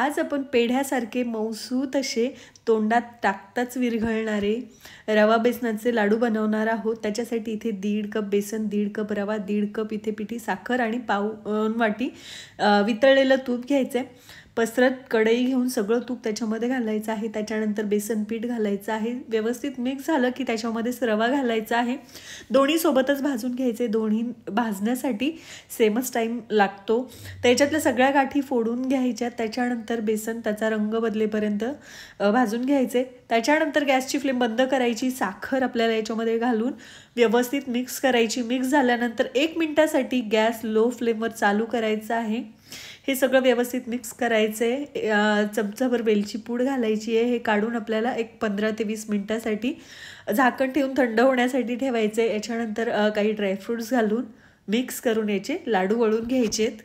आज आपण पेढ्यासारखे मऊसूत असे तोंडात टाकताच विरघळणारे रवा बेसनाचे लाडू बनवणार आहोत। त्याच्यासाठी इथे 1.5 कप बेसन, 1.5 कप रवा, 1.5 कप इथे पिठी साखर आणि पाऊण वाटी वितळलेलं तूप घ्यायचं आहे। पसरत कढई घेऊन सगळं तूप त्याच्यामध्ये घालायचं आहे। त्याच्यानंतर बेसन पीठ घालायचं आहे। व्यवस्थित मिक्स झालं की त्याच्यामध्येच रवा घालायचा आहे। दोन्ही सोबतच भाजून घ्यायचे। दोन्ही भाजण्यासाठी सेमच टाईम लागतो। त्याच्यातल्या सगळ्या गाठी फोडून घ्यायच्या। त्याच्यानंतर बेसन त्याचा रंग बदलेपर्यंत भाजून घ्यायचे। त्याच्यानंतर गॅसची फ्लेम बंद करायची। साखर आपल्याला याच्यामध्ये घालून व्यवस्थित मिक्स करायची। मिक्स झाल्यानंतर 1 मिनिटासाठी गॅस लो फ्लेमवर चालू करायचा आहे। हे सगळं व्यवस्थित मिक्स करायचे। चमचाभर वेलची पूड घालायची आहे। हे काढून आपल्याला एक 15 ते 20 मिनिटासाठी झाकण ठेवून थंड होण्यासाठी ठेवायचे। याच्यानंतर काही ड्रायफ्रुट्स घालून मिक्स करून याचे लाडू वळून घ्यायचेत।